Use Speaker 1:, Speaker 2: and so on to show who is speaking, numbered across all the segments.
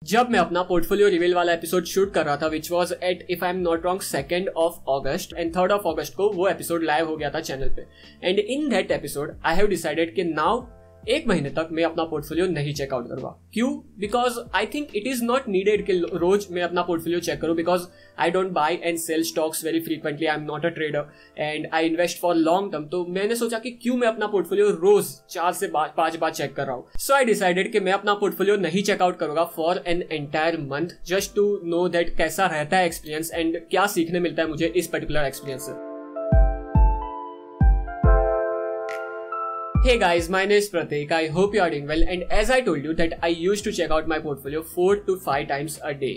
Speaker 1: जब मैं अपना पोर्टफोलियो रिवील वाला एपिसोड शूट कर रहा था which was at if I am not wrong 2nd of August and 3rd of August को वो एपिसोड लाइव हो गया था चैनल पे। And in that episode I have decided कि नाउ 1 महीने तक मैं अपना पोर्टफोलियो नहीं चेकआउट करूंगा। क्यों? Because I think it is not needed कि रोज मैं अपना पोर्टफोलियो चेक करूं, because I don't buy and sell stocks very frequently. I am not a trader and I invest for long term. तो मैंने सोचा कि क्यों मैं अपना पोर्टफोलियो रोज 4 से 5 बार चेक कर रहा हूं। सो आई डिसाइडेड कि मैं अपना पोर्टफोलियो नहीं चेकआउट करूंगा for an entire month, just to know that कैसा रहता है एक्सपीरियंस एंड क्या सीखने मिलता है मुझे इस पर्टिकुलर एक्सपीरियंस से। Hey guys, my name is Pratik. I hope you are doing well. And as I told you that I used to check out my portfolio 4 to 5 times a day.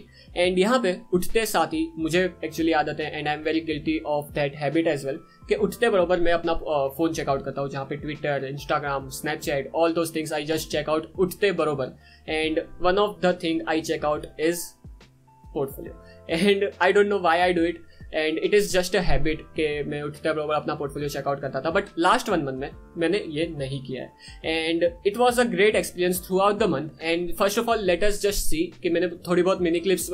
Speaker 1: And यहाँ पे उठते साथ ही मुझे actually आदत है and I'm very guilty of that habit as well कि उठते बरोबर मैं अपना फोन चेकआउट करता हूँ, जहाँ पे Twitter, Instagram, Snapchat, all those things I just check out उठते बरोबर. And one of the thing I check out is portfolio. And I don't know why I do it. And it is just a habit कि मैं उठते बरोबर अपना portfolio checkout करता था, but last 1 month में मैंने ये नहीं किया है and it was a great experience through out the month. And first of all let us just see कि मैंने थोड़ी बहुत मिनी क्लिप्स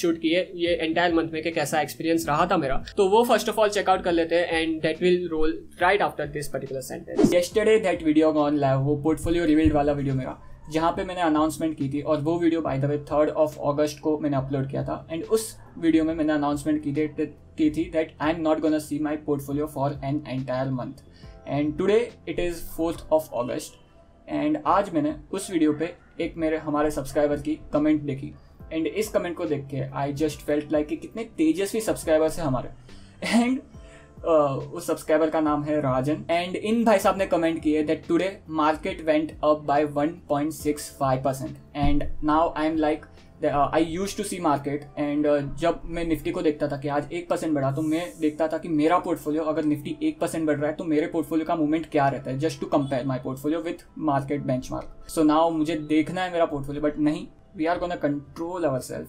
Speaker 1: शूट की है ये एंटायर मंथ में कि कैसा एक्सपीरियंस रहा था मेरा। तो वो फर्स्ट ऑफ ऑल चेकआउट कर लेते हैं and that will roll right after this particular sentence. Yesterday that video gone live, वो पोर्टफोलियो रिवील्ड वाला वीडियो मेरा, जहाँ पे मैंने अनाउंसमेंट की थी, और वो video by the way 3rd of August को मैंने अपलोड किया था। एंड उस वीडियो में मैंने अनाउंसमेंट की थी that I am not gonna see my portfolio for an entire month. And today it is 4th of August। And आज मैंने उस वीडियो पे एक हमारे सब्सक्राइबर की कमेंट देखी एंड इस कमेंट को देख के आई जस्ट फेल्ट लाइक कि कितने तेजस्वी सब्सक्राइबर्स हैं हमारे। एंड उस सब्सक्राइबर का नाम है राजन एंड इन भाई साहब ने कमेंट किए that today market went up by 1.65% and now I am like I use to see market and जब मैं निफ्टी को देखता था कि आज 1% बढ़ा, तो मैं देखता था कि मेरा पोर्टफोलियो अगर निफ्टी 1% बढ़ रहा है तो मेरे पोर्टफोलियो का मूवमेंट क्या रहता है, just to compare my portfolio with market benchmark. So now मुझे देखना है मेरा पोर्टफोलियो, बट नहीं, we are gonna control our self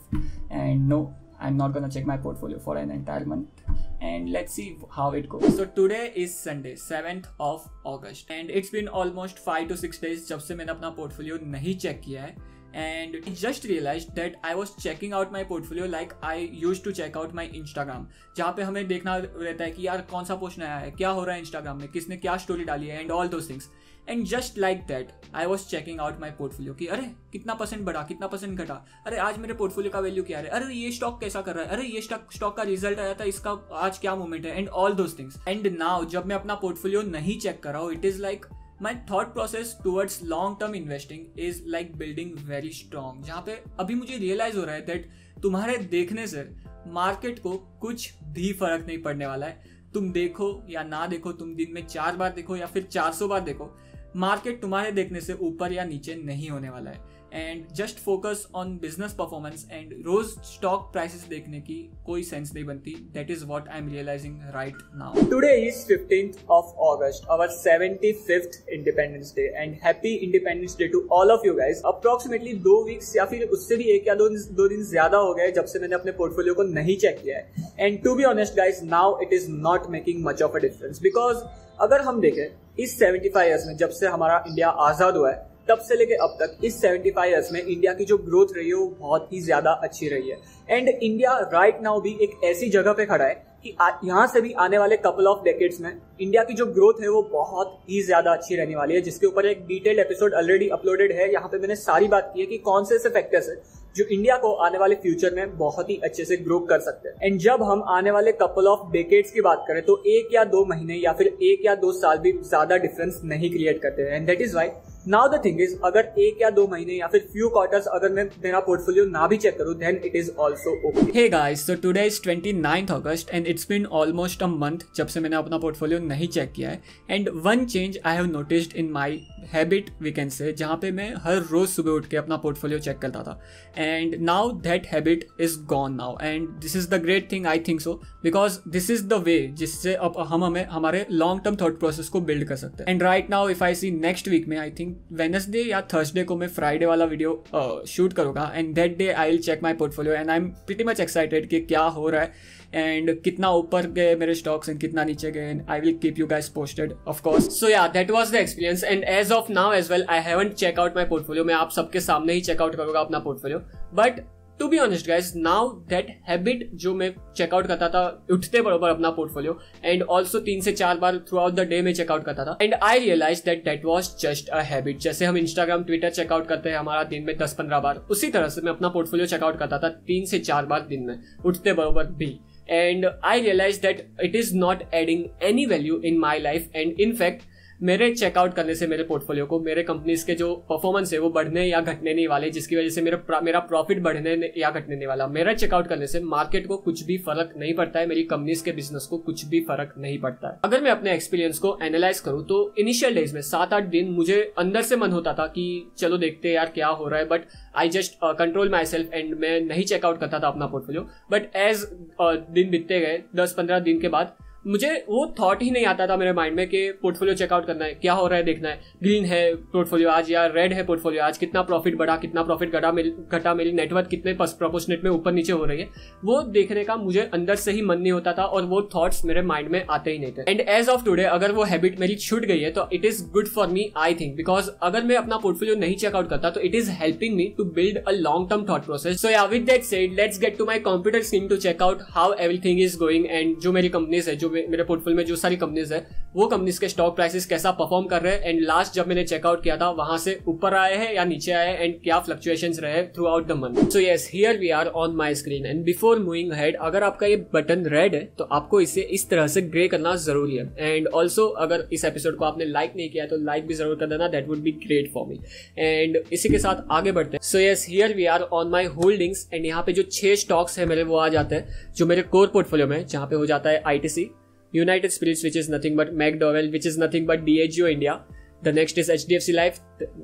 Speaker 1: and no, I am not gonna check my portfolio for an entire month and let's see how it goes. So today is Sunday 7th of August and it's been almost 5 to 6 days जब से मैंने अपना portfolio नहीं check किया है and I just realized that I was checking out my portfolio like I used to check out my Instagram, जहाँ पे हमें देखना रहता है कि यार कौन सा पोस्ट नया है, क्या हो रहा है इंस्टाग्राम में, किसने क्या स्टोरी डाली है and all those things. And just like that I was checking out my portfolio कि अरे कितना परसेंट बढ़ा, कितना परसेंट घटा, अरे आज मेरे पोर्टफोलियो का वैल्यू क्या है, अरे ये स्टॉक कैसा कर रहा है, अरे ये स्टॉक का रिजल्ट आया था, इसका आज क्या मूवमेंट है and all those things. And now जब मैं अपना पोर्टफोलियो नहीं चेक कर रहा हूँ, it is like my thought process towards long term investing is like building very strong, जहाँ पे अभी मुझे रियलाइज हो रहा है दैट तुम्हारे देखने से मार्केट को कुछ भी फर्क नहीं पड़ने वाला है। तुम देखो या ना देखो, तुम दिन में 4 बार देखो या फिर 400 बार देखो, मार्केट तुम्हारे देखने से ऊपर या नीचे नहीं होने वाला है। And just focus on business performance and रोज स्टॉक प्राइसेस देखने की कोई सेंस नहीं बनती। That is what I am realizing right now. Today is 15th of August, our 75th independence day and happy independence day to all of you guys. Approximately 2 weeks या फिर उससे भी 1 या 2 दिन ज्यादा हो गए जब से मैंने अपने पोर्टफोलियो को नहीं चेक किया है। And to be honest guys, now it is not making much of a difference, because अगर हम देखें इस 75 ईयर्स में जब से हमारा इंडिया आजाद हुआ है तब से लेके अब तक इस 75 ईयर्स में इंडिया की जो ग्रोथ रही है वो बहुत ही ज्यादा अच्छी रही है। एंड इंडिया राइट नाउ भी एक ऐसी जगह पे खड़ा है कि यहाँ से भी आने वाले कपल ऑफ डेकेड्स में इंडिया की जो ग्रोथ है वो बहुत ही ज्यादा अच्छी रहने वाली है, जिसके ऊपर एक डिटेल्ड एपिसोड ऑलरेडी अपलोडेड है। यहाँ पे मैंने सारी बात की है कि कौन से ऐसे फैक्टर्स है जो इंडिया को आने वाले फ्यूचर में बहुत ही अच्छे से ग्रो कर सकते हैं। एंड जब हम आने वाले कपल ऑफ डेकेड्स की बात करें तो 1 या 2 महीने या फिर 1 या 2 साल भी ज्यादा डिफरेंस नहीं क्रिएट करते हैं। And that is why now the thing is, अगर 1 या 2 महीने या फिर फ्यू क्वार्टर्स अगर मैं मेरा पोर्टफोलियो ना भी चेक करूं then it is also okay. Hey guys, so today is 29th August and it's been almost a month जब से मैंने अपना पोर्टफोलियो नहीं चेक किया है। And one change I have noticed in my habit we can say, जहाँ पे मैं हर रोज सुबह उठ के अपना पोर्टफोलियो चेक करता था and now that habit is gone now and this is the great thing I think so, because this is the way जिससे अब हम हमें हमारे लॉन्ग टर्म थॉट प्रोसेस को बिल्ड कर सकते हैं। And right now if I see next week में आई थिंक वेडनेसडे या थर्सडे को मैं फ्राइडे वाला वीडियो शूट करूँगा and that day I will check my portfolio and I am pretty much excited कि क्या हो रहा है एंड कितना ऊपर गए मेरे स्टॉक्स एंड कितना नीचे गए and I will keep you guys posted of course. So yeah that was the experience and as of now as well I haven't check out my portfolio. मैं आप सबके सामने ही चेकआउट करूँगा अपना portfolio. But to be honest guys, now that habit जो मैं checkout करता था उठते बरोबर अपना पोर्टफोलियो एंड ऑल्सो 3 से 4 बार थ्रू आउट द डे में चेकआउट करता था and I realize that was just a habit. जैसे हम इंस्टाग्राम ट्विटर चेकआउट करते हैं हमारा दिन में 10-15 बार, उसी तरह से मैं अपना पोर्टफोलियो चेकआउट करता था 3 से 4 बार दिन में उठते बरोबर भी. And I realize that it is not adding any value in my life and in fact मेरे चेकआउट करने से मेरे पोर्टफोलियो को, मेरे कंपनीज के जो परफॉर्मेंस है वो बढ़ने या घटने नहीं वाले, जिसकी वजह से मेरा प्रॉफिट बढ़ने या घटने नहीं वाला. मेरा चेकआउट करने से मार्केट को कुछ भी फर्क नहीं पड़ता है, मेरी कंपनीज के बिजनेस को कुछ भी फर्क नहीं पड़ता है. अगर मैं अपने एक्सपीरियंस को एनालाइज करूं तो इनिशियल डेज में 7-8 दिन मुझे अंदर से मन होता था कि चलो देखते यार क्या हो रहा है, but I just control my self and मैं नहीं चेकआउट करता था अपना पोर्टफोलियो. बट एज दिन बीतते गए 10-15 दिन के बाद मुझे वो थॉट ही नहीं आता था मेरे माइंड में कि पोर्टफोलियो चेकआउट करना है, क्या हो रहा है देखना है, ग्रीन है पोर्टफोलियो आज या रेड है पोर्टफोलियो आज, कितना प्रॉफिट बढ़ा कितना प्रॉफिट घटा, मेरी नेटवर्थ कितने प्रोपोर्शनेट में ऊपर नीचे हो रही है, वो देखने का मुझे अंदर से ही मन नहीं होता था और वो थॉट्स मेरे माइंड में आते ही नहीं थे. एंड एज ऑफ टुडे अगर वो हैबिट मेरी छूट गई है तो it is good for me I think, because अगर मैं अपना पोर्टफोलियो नहीं चेकआउट करता तो it is helping me to build a long term thought process. So yeah with that said let's get to my computer screen to check out how everything is going and जो मेरी companies है, जो मेरे portfolio में जो सारी companies है वो कंपनीज के स्टॉक प्राइसेस कैसा परफॉर्म कर रहे हैं एंड लास्ट जब मैंने चेकआउट किया था वहां से ऊपर आए हैं या नीचे आए एंड क्या फ्लक्चुएशंस रहे throughout the month. So yes, here we are on my screen and before moving ahead, अगर आपका ये बटन रेड है तो आपको इसे इस तरह से ग्रे करना जरूरी है. एंड ऑल्सो अगर इस एपिसोड को आपने लाइक नहीं किया तो लाइक भी जरूर कर देना, that would be great for me. And इसी के साथ आगे बढ़ते हैं. So yes, here we are on my holdings and यहाँ पे जो 6 स्टॉक्स है मेरे वो आ जाते हैं जो मेरे कोर पोर्टफोलियो में, जहाँ पे हो जाता है ITC, United Spirits, which is nothing but McDowell, which is nothing but Diageo India. The next is HDFC Life.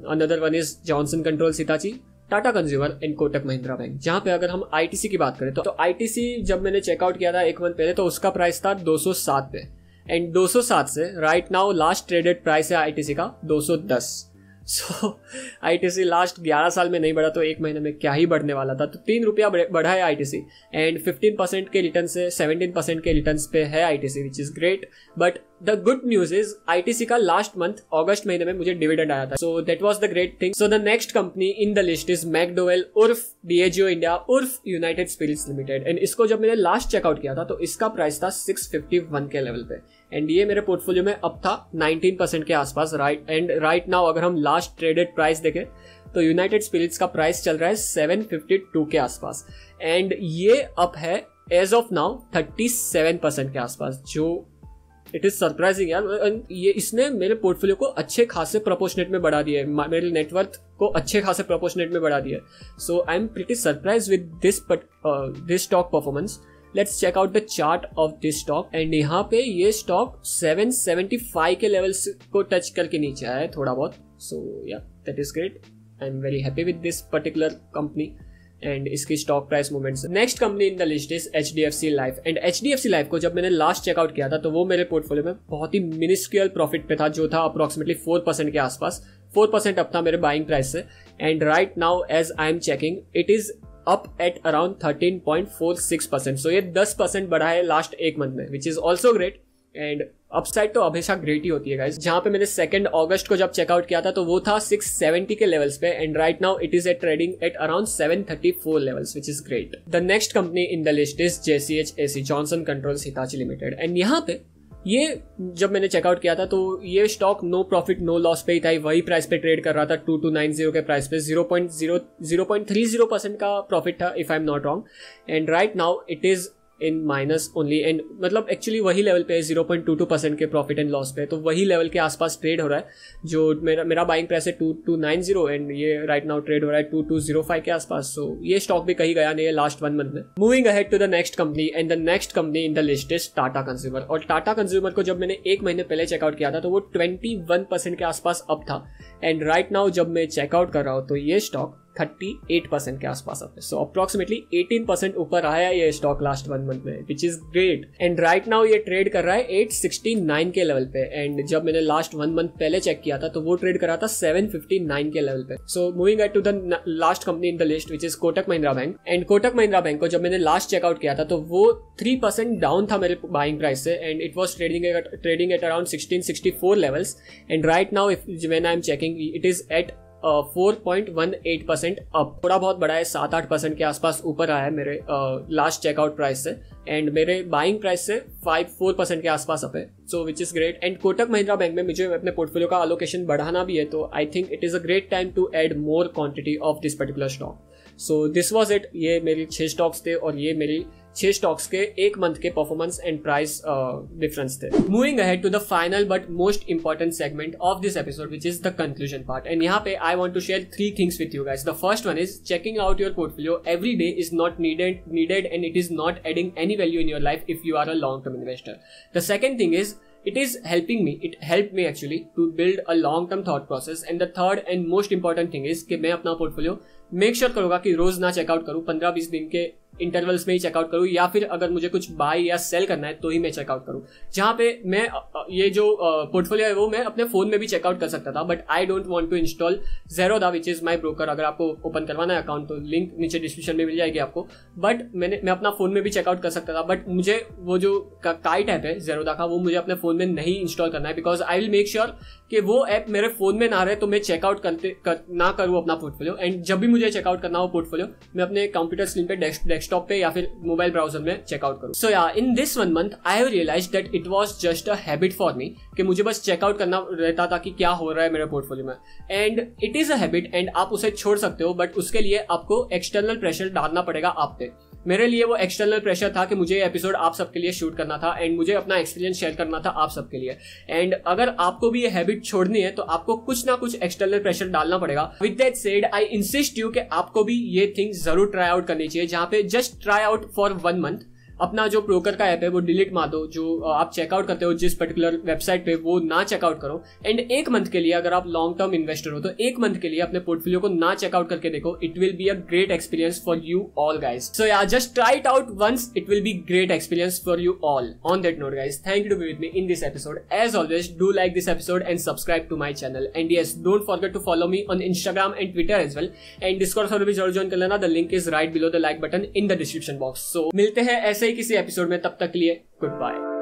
Speaker 1: Another one is Johnson Controls Hitachi, Tata consumer and Kotak Mahindra bank. जहां पे अगर हम ITC की बात करें तो ITC जब मैंने चेकआउट किया था 1 मंथ पहले तो उसका प्राइस था 207 पे एंड 207 से right now last traded price है ITC का 210. सो ITC लास्ट 11 साल में नहीं बढ़ा तो 1 महीने में क्या ही बढ़ने वाला था. तो 3 रुपया बढ़ा है ITC एंड 15% के रिटर्न से 17% के रिटर्न पे है ITC, which is great. But the good news is ITC का लास्ट मंथ अगस्त महीने में मुझे डिविडेंड आया था, so that was the great thing. So the next company in the list is McDowell उर्फ Diageo इंडिया उर्फ यूनाइटेड स्पिरिट्स लिमिटेड. एंड इसको जब मैंने लास्ट चेकआउट किया था तो इसका प्राइस था 651 के लेवल पे एंड ये मेरे पोर्टफोलियो में अब था 19% के आसपास. राइट नाउ अगर हम लास्ट ट्रेडेड प्राइस देखें तो यूनाइटेड स्पिरिट्स का प्राइस चल रहा है 752 के आसपास एंड ये अप है एज ऑफ नाउ 37% के आसपास, जो इट इज सरप्राइजिंग यार. ये इसने मेरे पोर्टफोलियो को अच्छे खासे प्रोपोर्शनेट में बढ़ा दिया है, मेरे नेटवर्थ को अच्छे खासे प्रोपोर्शनेट में बढ़ा दिया है. So I am pretty surprise with this stock performance. Let's check out the chart of this stock and यहाँ पे ये स्टॉक 775 के लेवल्स को टच करके नीचे आया है थोड़ा बहुत. So yeah that is great, I am very happy with this particular company and इसकी stock price movements. Next company in the list is HDFC life and HDFC life को जब मैंने लास्ट चेकआउट किया था तो वो मेरे पोर्टफोलियो में बहुत ही मिनिस्क्यूअल प्रॉफिट पे था, जो था अप्रोक्सीमेटली 4% के आसपास. 4% अप था मेरे बाइंग प्राइस से and right now as I am checking it is up at around 13.46%. सो ये 10% बढ़ा है लास्ट 1 मंथ में, which is also great. And upside तो हमेशा ग्रेट ही होती है गाइस. जहां पे मैंने 2 अगस्त को जब चेकआउट किया था तो वो था 670 के लेवल्स पे and right now it is at trading at around 734 levels, which is great. The next company in the list is JCHAC, Johnson Controls Hitachi Limited. And यहाँ पे ये जब मैंने चेकआउट किया था तो ये stock no profit no loss पे ही था, वही प्राइस पे ट्रेड कर रहा था 2290 के प्राइस पे. 0.30% का प्रॉफिट था if I am not wrong and right now it is in minus only and मतलब एक्चुअली वही लेवल पे 0.22% के प्रॉफिट एंड लॉस पे, तो वही लेवल के आसपास ट्रेड हो रहा है. जो मेरा बाइंग प्राइस है 2290 एंड ये राइट नाउ ट्रेड हो रहा है 2205 के आसपास. सो ये स्टॉक भी कहीं गया नहीं है लास्ट 1 मंथ में. Moving ahead to the next company and the next company in the list is Tata consumer. और टाटा कंज्यूमर को जब मैंने 1 महीने पहले चेकआउट किया था तो वो 21% के आसपास अप था एंड राइट नाउ जब मैं चेकआउट कर रहा हूँ तो ये स्टॉक 38% के आसपास अब। सो अप्रोक्सीमेटली 18% ऊपर आया ये स्टॉक लास्ट 1 मंथ में, which is great. And right now ये ट्रेड कर रहा है 869 के लेवल पे, एंड जब मैंने लास्ट 1 मंथ पहले चेक किया था तो वो ट्रेड कर रहा था 759 के लेवल पे। So moving at to the last company in the list which is Kotak Mahindra bank. And Kotak Mahindra bank को जब मैंने लास्ट चेकआउट किया था तो वो 3% डाउन था मेरे बाइंग प्राइस से, and it was trading at around 1664 levels, and right now when I am checking it is at 4.18% up. थोड़ा बहुत बड़ा है, 7-8% के आसपास ऊपर आया है मेरे लास्ट चेकआउट प्राइस से, एंड मेरे बाइंग प्राइस से 5-4% के आसपास अप है। So which is great. And Kotak Mahindra bank में मुझे अपने पोर्टफोलियो का अलोकेशन बढ़ाना भी है, तो I think it is a great time to add more quantity of this particular stock. So this was it. ये मेरी 6 स्टॉक्स थे और ये मेरी 6 स्टॉक्स के 1 मंथ के परफॉर्मेंस एंड प्राइस डिफरेंस थे। Moving ahead to the final but most important segment of this episode which is the conclusion part, and यहाँ पे I want to share 3 things with you guys. The first one is checking out your portfolio every day is not needed and it is not adding any value in your life if you are a long term investor. The second thing is it helped me actually to build a long term thought process, and the third and most important thing is कि मैं अपना portfolio make sure करूंगा कि रोज ना checkout करूं, 15-20 दिन के intervals में ही चेकआउट करूं, या फिर अगर मुझे कुछ बाय या सेल करना है तो ही मैं चेकआउट करूं। जहां पे मैं ये जो पोर्टफोलियो है वो मैं अपने फोन में भी चेकआउट कर सकता था, but I don't want to install Zerodha which is my broker. अगर आपको ओपन करवाना है अकाउंट तो लिंक नीचे डिस्क्रिप्शन में मिल जाएगी आपको, बट मैं अपना फोन में भी चेकआउट कर सकता था, बट मुझे वो जो काइट ऐप है ज़ेरोधा का वो मुझे अपने फोन में नहीं इंस्टॉल करना है, because I will make sure कि वो ऐप मेरे फोन में ना रहे तो मैं चेकआउट ना करूँ अपना पोर्टफोलियो। एंड जब भी मुझे चेकआउट करना हो पोर्टफोलियो मैं अपने कंप्यूटर स्क्रीन पे डेस्कटॉप पे या फिर मोबाइल ब्राउजर में चेकआउट करूं। सो या in this 1 month I have realized that it was just a habit for me कि मुझे बस चेकआउट करना रहता था कि क्या हो रहा है मेरे पोर्टफोलियो में, and it is a habit and आप उसे छोड़ सकते हो, बट उसके लिए आपको एक्सटर्नल प्रेशर डालना पड़ेगा आप पे। मेरे लिए वो एक्सटर्नल प्रेशर था कि मुझे एपिसोड आप सबके लिए शूट करना था एंड मुझे अपना एक्सपीरियंस शेयर करना था आप सबके लिए। एंड अगर आपको भी ये हैबिट छोड़नी है तो आपको कुछ ना कुछ एक्सटर्नल प्रेशर डालना पड़ेगा। With that said I insist you कि आपको भी ये थिंग जरूर ट्राई आउट करनी चाहिए, जहां पे just try out for 1 month अपना जो ब्रोकर का ऐप है वो डिलीट मार दो, जो आप चेकआउट करते हो जिस पर्टिकुलर वेबसाइट पे वो ना चेकआउट करो, एंड 1 मंथ के लिए अगर आप लॉन्ग टर्म इन्वेस्टर हो तो 1 मंथ के लिए अपने पोर्टफोलियो को ना चेकआउट करके देखो। It will be a great experience for you all guys. So yeah just try it out once, it will be great experience for you all. On that note guys, thank you to be with me in this episode. As always do like this episode and subscribe to my channel, and yes don't forget to follow me on Instagram and Twitter as well, and discord server भी जरूर join कर लेना। The link is right below the like button in the description box. So मिलते हैं ऐसे ही किसी episode में, तब तक के लिए गुड बाय।